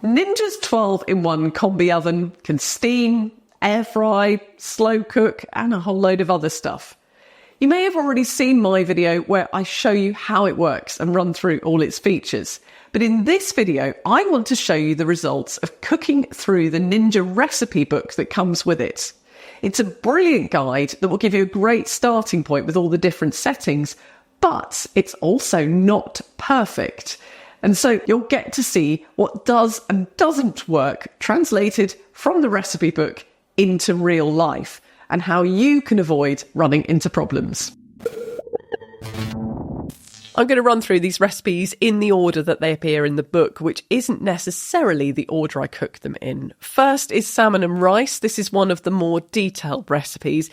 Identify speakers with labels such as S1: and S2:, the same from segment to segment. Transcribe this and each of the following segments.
S1: Ninja's 12-in-1 Combi oven can steam, air fry, slow cook, and a whole load of other stuff. You may have already seen my video where I show you how it works and run through all its features. But in this video, I want to show you the results of cooking through the Ninja recipe book that comes with it. It's a brilliant guide that will give you a great starting point with all the different settings, but it's also not perfect. And so you'll get to see what does and doesn't work translated from the recipe book into real life and how you can avoid running into problems. I'm going to run through these recipes in the order that they appear in the book, which isn't necessarily the order I cook them in. First is salmon and rice. This is one of the more detailed recipes,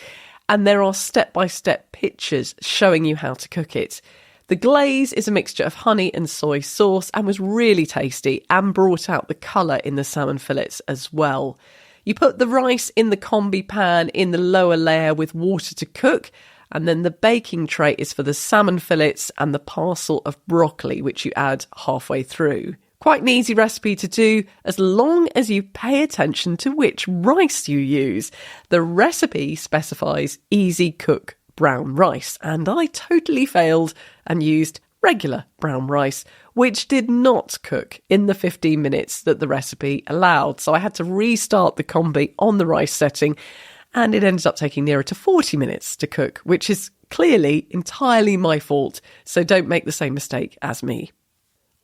S1: and there are step-by-step pictures showing you how to cook it. The glaze is a mixture of honey and soy sauce and was really tasty and brought out the colour in the salmon fillets as well. You put the rice in the Combi pan in the lower layer with water to cook, and then the baking tray is for the salmon fillets and the parcel of broccoli, which you add halfway through. Quite an easy recipe to do as long as you pay attention to which rice you use. The recipe specifies easy cook brown rice, and I totally failed and used regular brown rice, which did not cook in the 15 minutes that the recipe allowed. So I had to restart the Combi on the rice setting, and it ended up taking nearer to 40 minutes to cook, which is clearly entirely my fault. So don't make the same mistake as me.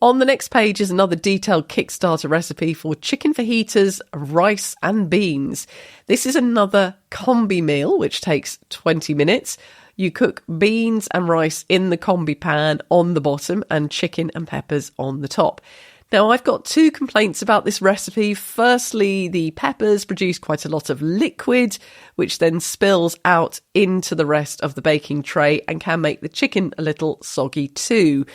S1: On the next page is another detailed Kickstarter recipe for chicken fajitas, rice and beans. This is another Combi meal, which takes 20 minutes. You cook beans and rice in the Combi pan on the bottom and chicken and peppers on the top. Now, I've got two complaints about this recipe. Firstly, the peppers produce quite a lot of liquid, which then spills out into the rest of the baking tray and can make the chicken a little soggy too.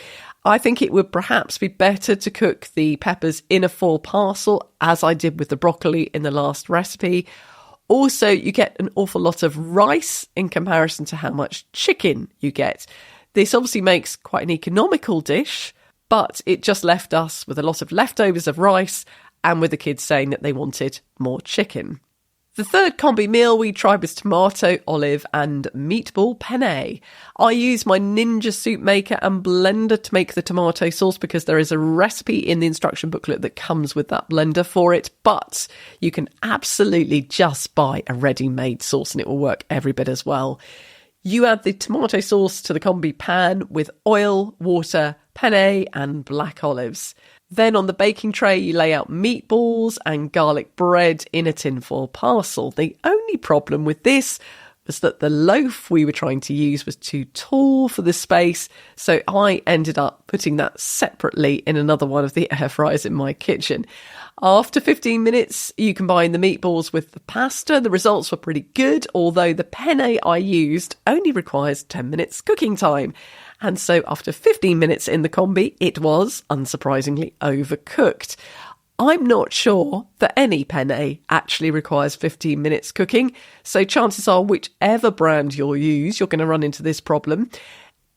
S1: I think it would perhaps be better to cook the peppers in a full parcel, as I did with the broccoli in the last recipe. Also, you get an awful lot of rice in comparison to how much chicken you get. This obviously makes quite an economical dish, but it just left us with a lot of leftovers of rice and with the kids saying that they wanted more chicken. The third Combi meal we tried was tomato, olive and meatball penne. I use my Ninja soup maker and blender to make the tomato sauce because there is a recipe in the instruction booklet that comes with that blender for it, but you can absolutely just buy a ready-made sauce and it will work every bit as well. You add the tomato sauce to the Combi pan with oil, water, penne and black olives. Then on the baking tray, you lay out meatballs and garlic bread in a tinfoil parcel. The only problem with this was that the loaf we were trying to use was too tall for the space, so I ended up putting that separately in another one of the air fryers in my kitchen. After 15 minutes, you combine the meatballs with the pasta. The results were pretty good, although the penne I used only requires 10 minutes cooking time. And so after 15 minutes in the Combi, it was, unsurprisingly, overcooked. I'm not sure that any penne actually requires 15 minutes cooking, so chances are whichever brand you'll use, you're going to run into this problem.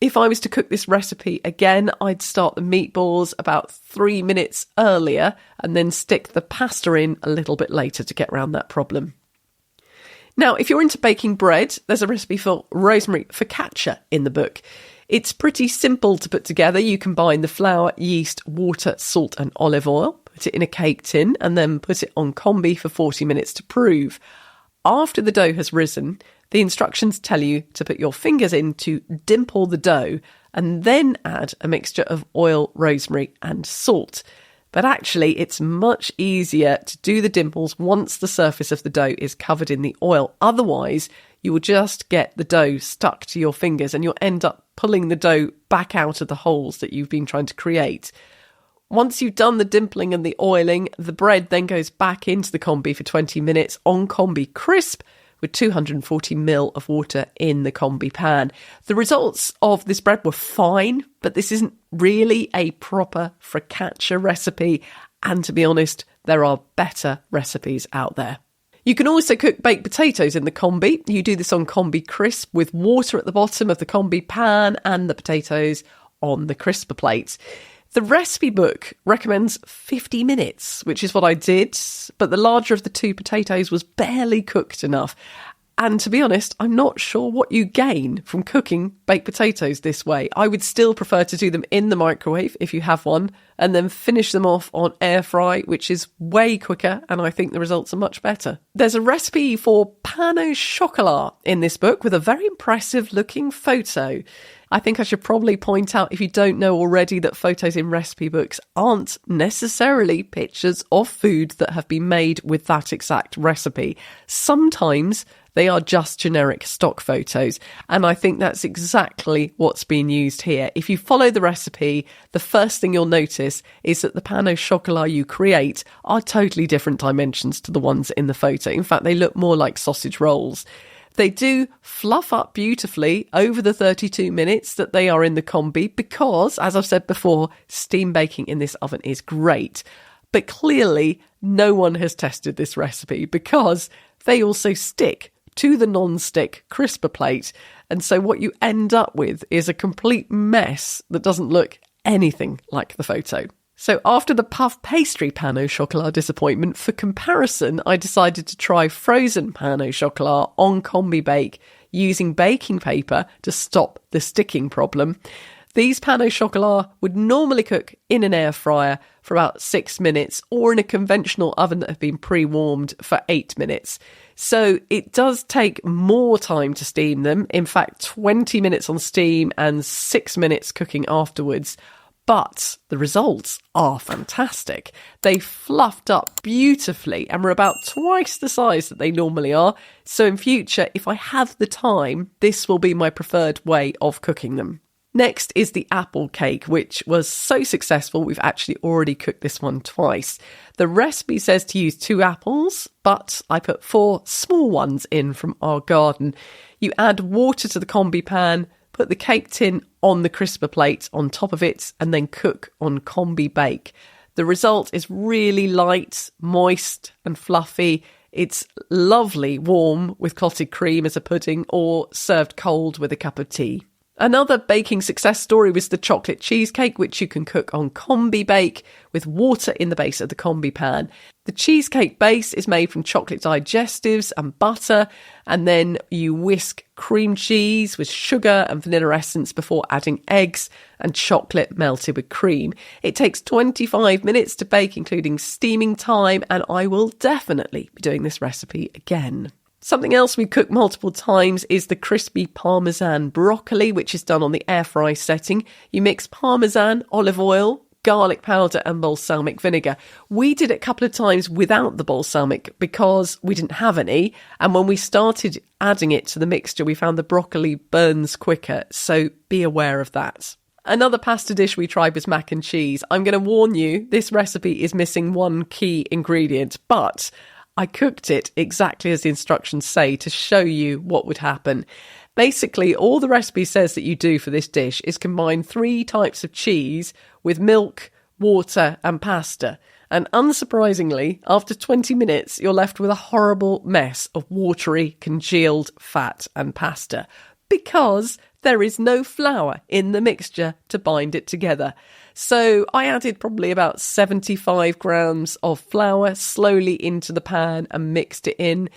S1: If I was to cook this recipe again, I'd start the meatballs about 3 minutes earlier and then stick the pasta in a little bit later to get around that problem. Now, if you're into baking bread, there's a recipe for rosemary focaccia in the book. It's pretty simple to put together. You combine the flour, yeast, water, salt and olive oil, put it in a cake tin and then put it on Combi for 40 minutes to prove. After the dough has risen, the instructions tell you to put your fingers in to dimple the dough and then add a mixture of oil, rosemary and salt. But actually, it's much easier to do the dimples once the surface of the dough is covered in the oil. Otherwise, you will just get the dough stuck to your fingers and you'll end up pulling the dough back out of the holes that you've been trying to create. Once you've done the dimpling and the oiling, the bread then goes back into the Combi for 20 minutes on Combi crisp with 240 ml of water in the Combi pan. The results of this bread were fine, but this isn't really a proper focaccia recipe. And to be honest, there are better recipes out there. You can also cook baked potatoes in the Combi. You do this on Combi crisp with water at the bottom of the Combi pan and the potatoes on the crisper plate. The recipe book recommends 50 minutes, which is what I did, but the larger of the two potatoes was barely cooked enough. And to be honest, I'm not sure what you gain from cooking baked potatoes this way. I would still prefer to do them in the microwave if you have one, and then finish them off on air fry, which is way quicker, and I think the results are much better. There's a recipe for Pano chakala in this book with a very impressive looking photo. I think I should probably point out, if you don't know already, that photos in recipe books aren't necessarily pictures of food that have been made with that exact recipe. Sometimes they are just generic stock photos, and I think that's exactly what's been used here. If you follow the recipe, the first thing you'll notice is that the Pano chakala you create are totally different dimensions to the ones in the photo. In fact, they look more like sausage rolls. They do fluff up beautifully over the 32 minutes that they are in the Combi because, as I've said before, steam baking in this oven is great. But clearly, no one has tested this recipe because they also stick to the non-stick crisper plate. And so what you end up with is a complete mess that doesn't look anything like the photo. So after the puff pastry Pano chakala disappointment, for comparison, I decided to try frozen Pano chakala on Combi Bake using baking paper to stop the sticking problem. These Pano chakala would normally cook in an air fryer for about 6 minutes or in a conventional oven that had been pre-warmed for 8 minutes. So it does take more time to steam them. In fact, 20 minutes on steam and 6 minutes cooking afterwards. But the results are fantastic. They fluffed up beautifully and were about twice the size that they normally are. So in future, if I have the time, this will be my preferred way of cooking them. Next is the apple cake, which was so successful, we've actually already cooked this one twice. The recipe says to use 2 apples, but I put 4 small ones in from our garden. You add water to the Combi pan, put the cake tin on the crisper plate on top of it, and then cook on Combi Bake. The result is really light, moist and fluffy. It's lovely warm with clotted cream as a pudding or served cold with a cup of tea. Another baking success story was the chocolate cheesecake, which you can cook on Combi Bake with water in the base of the Combi pan. The cheesecake base is made from chocolate digestives and butter, and then you whisk cream cheese with sugar and vanilla essence before adding eggs and chocolate melted with cream. It takes 25 minutes to bake, including steaming time, and I will definitely be doing this recipe again. Something else we cook multiple times is the crispy Parmesan broccoli, which is done on the air fry setting. You mix Parmesan, olive oil, garlic powder and balsamic vinegar. We did it a couple of times without the balsamic because we didn't have any. And when we started adding it to the mixture, we found the broccoli burns quicker. So be aware of that. Another pasta dish we tried was mac and cheese. I'm going to warn you, this recipe is missing one key ingredient, but I cooked it exactly as the instructions say to show you what would happen. Basically, all the recipe says that you do for this dish is combine 3 types of cheese with milk, water and pasta. And unsurprisingly, after 20 minutes, you're left with a horrible mess of watery, congealed fat and pasta because there is no flour in the mixture to bind it together. So I added probably about 75 grams of flour slowly into the pan and mixed it in,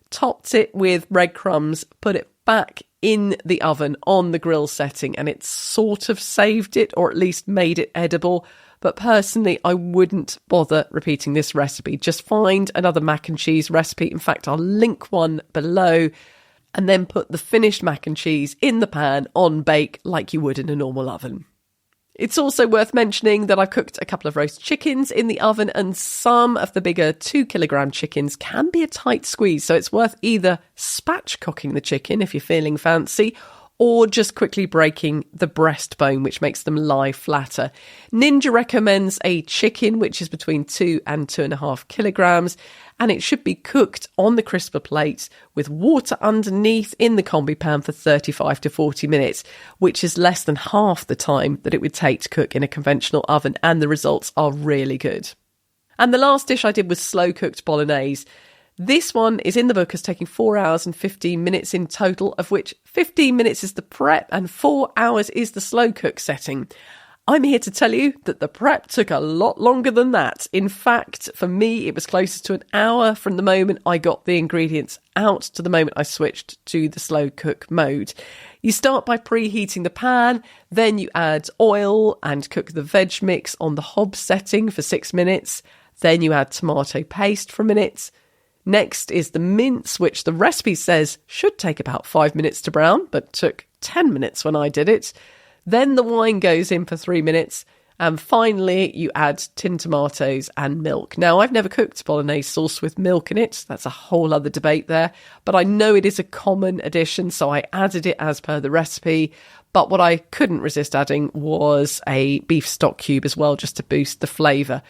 S1: topped it with breadcrumbs, put it back in the oven on the grill setting, and it sort of saved it, or at least made it edible. But personally, I wouldn't bother repeating this recipe. Just find another mac and cheese recipe. In fact, I'll link one below, and then put the finished mac and cheese in the pan on bake like you would in a normal oven. It's also worth mentioning that I cooked a couple of roast chickens in the oven, and some of the bigger 2 kilogram chickens can be a tight squeeze. So it's worth either spatchcocking the chicken if you're feeling fancy, or just quickly breaking the breastbone, which makes them lie flatter. Ninja recommends a chicken, which is between 2 and 2.5 kilograms, and it should be cooked on the crisper plate with water underneath in the Combi pan for 35 to 40 minutes, which is less than half the time that it would take to cook in a conventional oven, and the results are really good. And the last dish I did was slow-cooked bolognese. This one is in the book as taking 4 hours and 15 minutes in total, of which 15 minutes is the prep and 4 hours is the slow cook setting. I'm here to tell you that the prep took a lot longer than that. In fact, for me, it was closer to an hour from the moment I got the ingredients out to the moment I switched to the slow cook mode. You start by preheating the pan, then you add oil and cook the veg mix on the hob setting for 6 minutes. Then you add tomato paste for a minute. Next is the mince, which the recipe says should take about 5 minutes to brown, but took 10 minutes when I did it. Then the wine goes in for 3 minutes. And finally, you add tinned tomatoes and milk. Now, I've never cooked bolognese sauce with milk in it. That's a whole other debate there. But I know it is a common addition, so I added it as per the recipe. But what I couldn't resist adding was a beef stock cube as well, just to boost the flavour.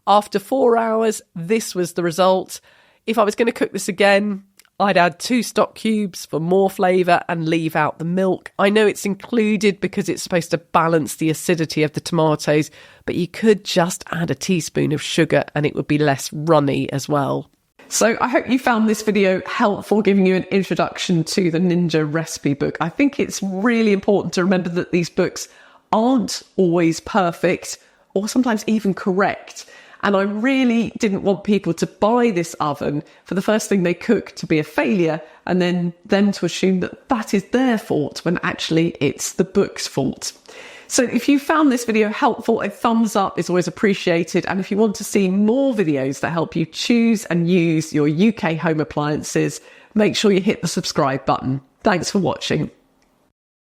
S1: After 4 hours, this was the result. If I was going to cook this again, I'd add 2 stock cubes for more flavour and leave out the milk. I know it's included because it's supposed to balance the acidity of the tomatoes, but you could just add a teaspoon of sugar and it would be less runny as well. So I hope you found this video helpful, giving you an introduction to the Ninja recipe book. I think it's really important to remember that these books aren't always perfect or sometimes even correct. And I really didn't want people to buy this oven for the first thing they cook to be a failure and then them to assume that that is their fault when actually it's the book's fault. So if you found this video helpful, a thumbs up is always appreciated. And if you want to see more videos that help you choose and use your UK home appliances, make sure you hit the subscribe button. Thanks for watching.